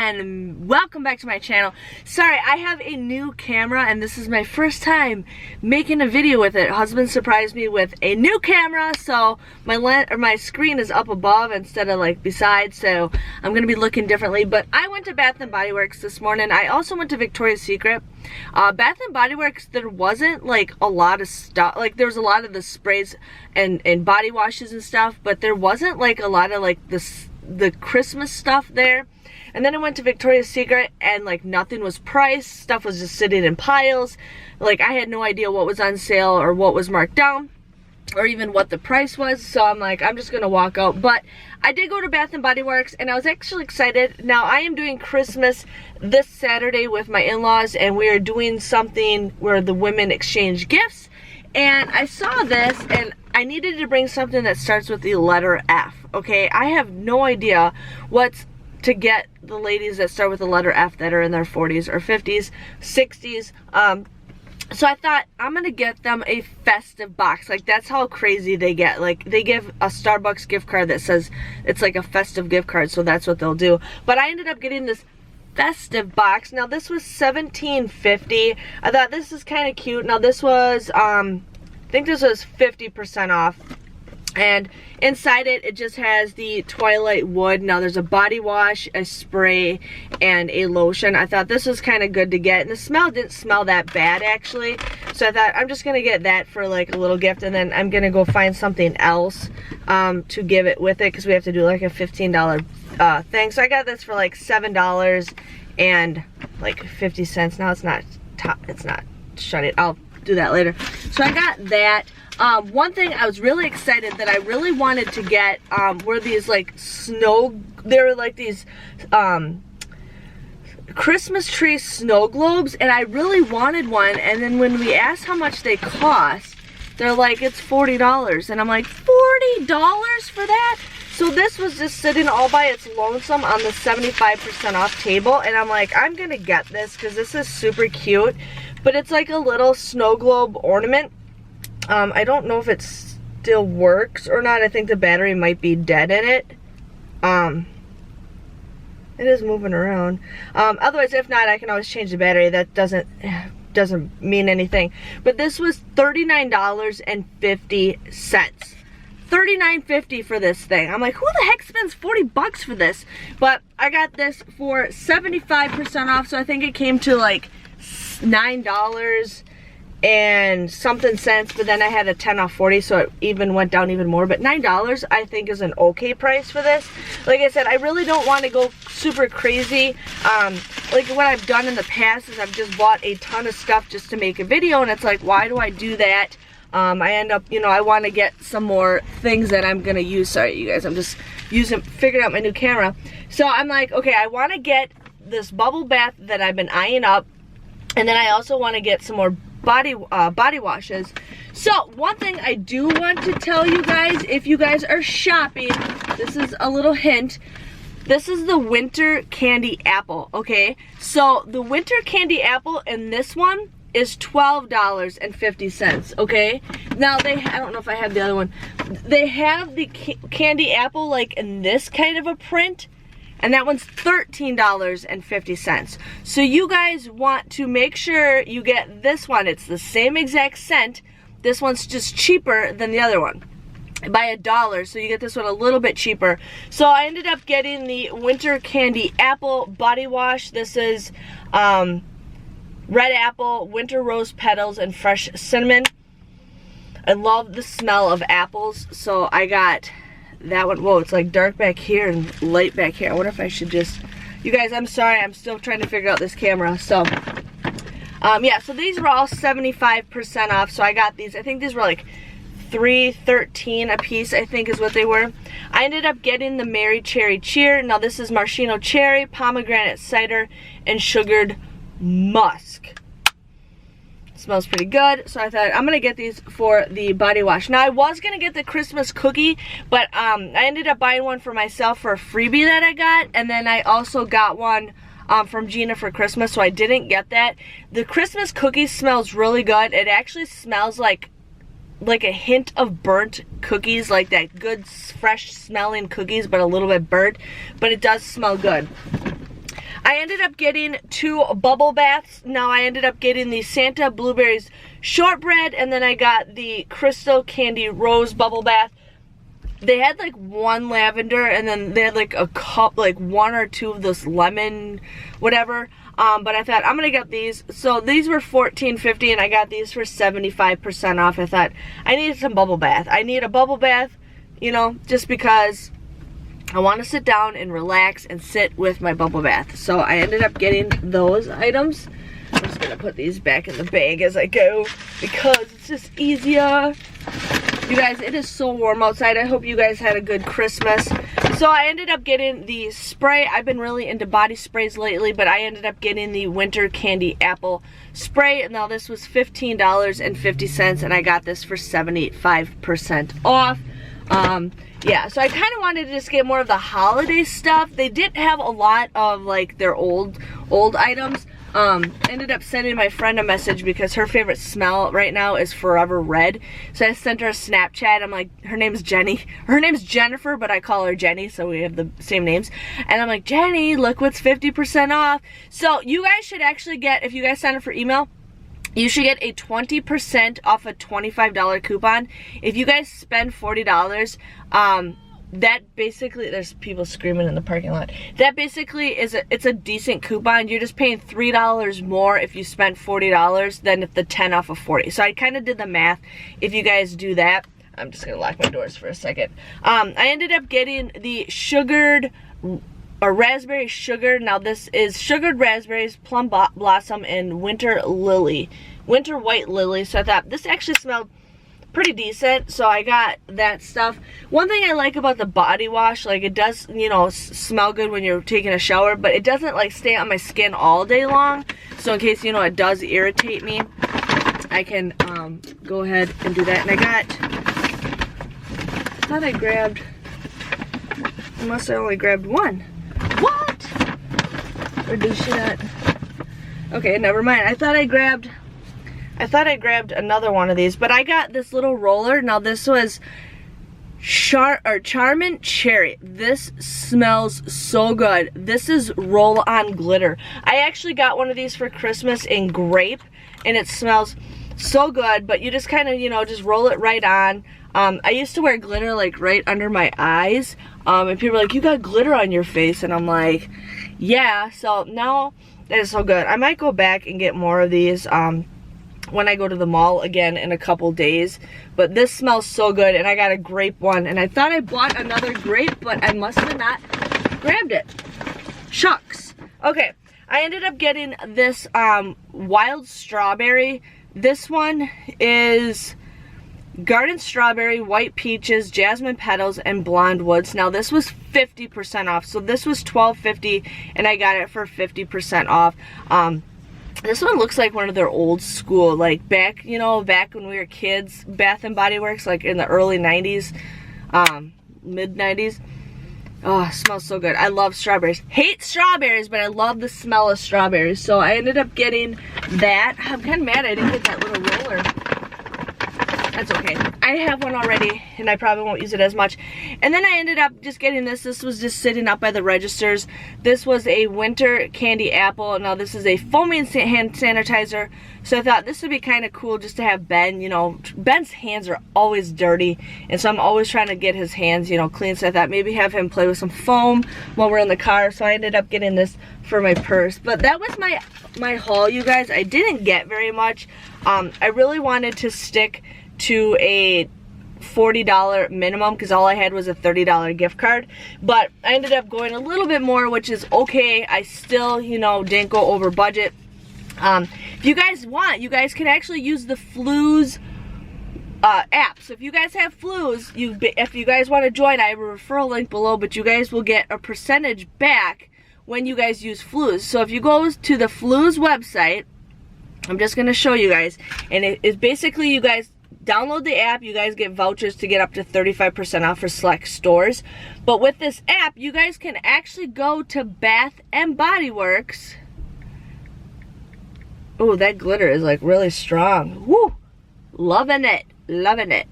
and welcome back to my channel. Sorry, I have a new camera and this is my first time making a video with it. Husband surprised me with a new camera, so my screen is up above instead of like beside, so I'm gonna be looking differently. But I went to Bath and Body Works this morning. I also went to Victoria's Secret. Bath and Body Works, there wasn't like a lot of stuff. Like there was a lot of the sprays and body washes and stuff, but there wasn't like a lot of like the Christmas stuff there. And then I went to Victoria's Secret and like nothing was priced. Stuff was just sitting in piles. Like I had no idea what was on sale or what was marked down or even what the price was. So I'm like, I'm just gonna walk out. But I did go to Bath and Body Works and I was actually excited. Now I am doing Christmas this Saturday with my in-laws, and we are doing something where the women exchange gifts. And I saw this and I needed to bring something that starts with the letter F. Okay, I have no idea what's to get the ladies that start with the letter F that are in their 40s or 50s, 60s. So I thought I'm gonna get them a festive box. Like that's how crazy they get. Like they give a Starbucks gift card that says it's like a festive gift card, so that's what they'll do. But I ended up getting this festive box. Now this was $17.50. I thought this is kind of cute. Now this was I think this was 50% off. And inside it just has the Twilight Wood. Now there's a body wash, a spray, and a lotion. I thought this was kind of good to get. And the smell didn't smell that bad actually. So I thought I'm just going to get that for like a little gift. And then I'm going to go find something else to give it with it, because we have to do like a $15 thing. So I got this for like $7 and like 50 cents. Now it's not shut it. I'll do that later. So I got that. One thing I was really excited that I really wanted to get were these like they were like these Christmas tree snow globes, and I really wanted one. And then when we asked how much they cost, they're like, it's $40. And I'm like, $40 for that? So this was just sitting all by its lonesome on the 75% off table, and I'm like, I'm gonna get this because this is super cute. But it's like a little snow globe ornament. I don't know if it still works or not. I think the battery might be dead in it. It is moving around. Otherwise, if not, I can always change the battery. That doesn't mean anything. But this was $39.50. $39.50 for this thing. I'm like, who the heck spends 40 bucks for this? But I got this for 75% off, so I think it came to like $9 and something cents, but then I had a 10 off 40, so it even went down even more. But $9 I think is an okay price for this. Like I said, I really don't want to go super crazy. Like what I've done in the past is I've just bought a ton of stuff just to make a video, and it's like, why do I do that? I end up, you know, I want to get some more things that I'm gonna use. Sorry you guys, I'm just figuring out my new camera. So I'm like, okay, I want to get this bubble bath that I've been eyeing up, and then I also want to get some more body washes. So one thing I do want to tell you guys, if you guys are shopping, this is a little hint. This is the winter candy apple, okay? So the winter candy apple in this one is $12.50, okay? Now I don't know if I have the other one. They have the candy apple like in this kind of a print, and that one's $13.50. So you guys want to make sure you get this one. It's the same exact scent. This one's just cheaper than the other one by $1, so you get this one a little bit cheaper. So I ended up getting the winter candy apple body wash. This is red apple, winter rose petals, and fresh cinnamon. I love the smell of apples, so I got that one. Whoa, it's like dark back here and light back here. I wonder if I should just, you guys, I'm sorry, I'm still trying to figure out this camera. So yeah, so these were all 75% off, so I got these. I think these were like $3.13 a piece, I think is what they were. I ended up getting the Merry Cherry Cheer. Now this is maraschino cherry, pomegranate cider, and sugared musk. Smells pretty good, so I thought I'm gonna get these for the body wash. Now I was gonna get the Christmas cookie, but I ended up buying one for myself for a freebie that I got, and then I also got one from Gina for Christmas, so I didn't get that. The Christmas cookie smells really good. It actually smells like a hint of burnt cookies, like that good fresh smelling cookies, but a little bit burnt, but it does smell good. I ended up getting 2 bubble baths. Now I ended up getting the Santa Blueberries Shortbread, and then I got the Crystal Candy Rose bubble bath. They had like 1 lavender, and then they had like a cup, like 1 or 2 of this lemon, whatever. But I thought I'm gonna get these. So these were $14.50, and I got these for 75% off. I thought I needed some bubble bath. I need a bubble bath, you know, just because I want to sit down and relax and sit with my bubble bath. So I ended up getting those items. I'm just gonna put these back in the bag as I go because it's just easier. You guys, it is so warm outside. I hope you guys had a good Christmas. So I ended up getting the spray. I've been really into body sprays lately, but I ended up getting the Winter Candy Apple Spray. Now this was $15.50, and I got this for 75% off. Yeah, so I kind of wanted to just get more of the holiday stuff. They did have a lot of like their old items. Ended up sending my friend a message because her favorite smell right now is Forever Red. So I sent her a Snapchat. I'm like, her name's Jenny. Her name's Jennifer, but I call her Jenny, so we have the same names. And I'm like, Jenny, look what's 50% off. So you guys should actually get, if you guys sign up for email, you should get a 20% off a $25 coupon. If you guys spend $40, that basically, there's people screaming in the parking lot. That basically is it's a decent coupon. You're just paying $3 more if you spent $40 than if the 10 off of 40. So I kind of did the math. If you guys do that, I'm just gonna lock my doors for a second. I ended up getting the sugared or raspberry sugar. Now this is sugared raspberries, plum blossom, and winter white lily. So I thought this actually smelled pretty decent, so I got that stuff. One thing I like about the body wash, like it does, you know, smell good when you're taking a shower, but it doesn't like stay on my skin all day long. So in case, you know, it does irritate me, I can go ahead and do that. And I thought I grabbed, unless I only grabbed 1. What? Or did she not? Okay, never mind. I thought I grabbed another one of these, but I got this little roller. Now this was Charmant Cherry. This smells so good. This is roll-on glitter. I actually got one of these for Christmas in grape, and it smells so good, but you just kind of, you know, just roll it right on. I used to wear glitter like right under my eyes, and people are like, you got glitter on your face, and I'm like, yeah. So now that is so good. I might go back and get more of these when I go to the mall again in a couple days, but this smells so good. And I got a grape one, and I thought I bought another grape, but I must have not grabbed it. Shucks. Okay, I ended up getting this wild strawberry. This one is garden strawberry, white peaches, jasmine petals, and blonde woods. Now this was 50% off, so this was $12.50, and I got it for 50% off. This one looks like one of their old school, like back, you know, back when we were kids, Bath and Body Works, like in the early 90s, mid 90s. Oh, it smells so good. I love strawberries. Hate strawberries, but I love the smell of strawberries. So I ended up getting that. I'm kind of mad I didn't get that little roller. That's okay. I have one already, and I probably won't use it as much. And then I ended up just getting this. This was just sitting up by the registers. This was a Winter Candy Apple. Now this is a foaming hand sanitizer. So I thought this would be kind of cool just to have Ben, you know, Ben's hands are always dirty. And so I'm always trying to get his hands, you know, clean. So I thought maybe have him play with some foam while we're in the car. So I ended up getting this for my purse. But that was my haul, you guys. I didn't get very much. I really wanted to stick to a $40 minimum because all I had was a $30 gift card, but I ended up going a little bit more, which is okay. I still, you know, didn't go over budget. If you guys want, you guys can actually use the Flues app. So if you guys have Flues, if you guys want to join, I have a referral link below, but you guys will get a percentage back when you guys use Flues. So if you go to the Flues website, I'm just going to show you guys, and it's basically, you guys download the app, you guys get vouchers to get up to 35% off for select stores. But with this app, you guys can actually go to Bath and Body Works. Oh, that glitter is like really strong. Woo! Loving it. Loving it.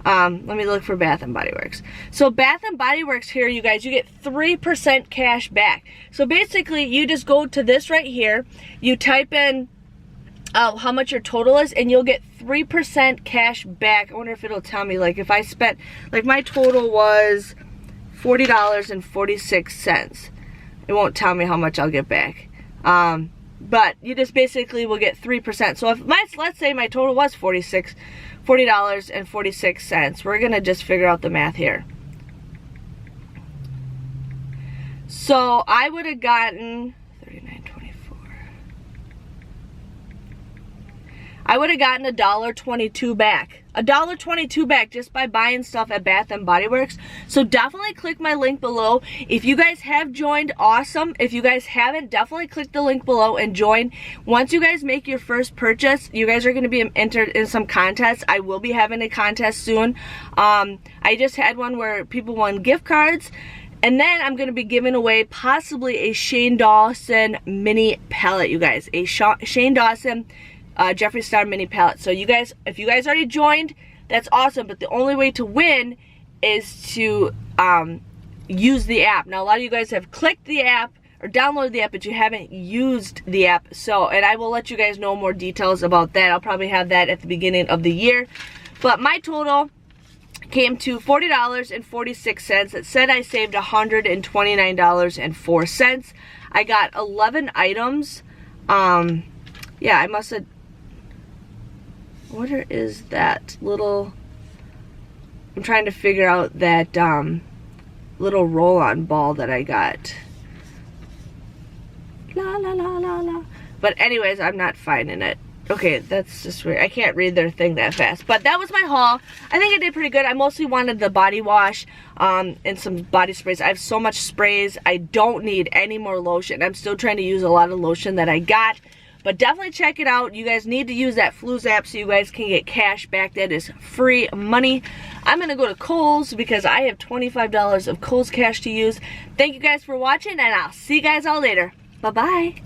Let me look for Bath and Body Works. So Bath and Body Works here, you guys, you get 3% cash back. So basically, you just go to this right here, you type in how much your total is, and you'll get 3% cash back. I wonder if it'll tell me, like, if I spent, like, my total was $40.46. It won't tell me how much I'll get back. But you just basically will get 3%. So if let's say my total was $40.46. We're gonna just figure out the math here. So I would have gotten $39.24. I would have gotten $1.22 back. $1.22 back just by buying stuff at Bath and Body Works. So definitely click my link below. If you guys have joined, awesome. If you guys haven't, definitely click the link below and join. Once you guys make your first purchase, you guys are going to be entered in some contests. I will be having a contest soon. I just had one where people won gift cards. And then I'm going to be giving away possibly a Shane Dawson mini palette, you guys. A Shane Dawson Jeffree Star mini palette. So you guys, if you guys already joined, that's awesome. But the only way to win is to use the app. Now a lot of you guys have clicked the app or downloaded the app, but you haven't used the app. So, and I will let you guys know more details about that. I'll probably have that at the beginning of the year. But my total came to $40.46. It said I saved $129.04. I got 11 items. Yeah, I must have. What is that little? I'm trying to figure out that little roll-on ball that I got. La la la la la. But anyways, I'm not finding it. Okay, that's just weird. I can't read their thing that fast. But that was my haul. I think I did pretty good. I mostly wanted the body wash and some body sprays. I have so much sprays. I don't need any more lotion. I'm still trying to use a lot of lotion that I got. But definitely check it out. You guys need to use that Flues app so you guys can get cash back. That is free money. I'm going to go to Kohl's because I have $25 of Kohl's cash to use. Thank you guys for watching, and I'll see you guys all later. Bye-bye.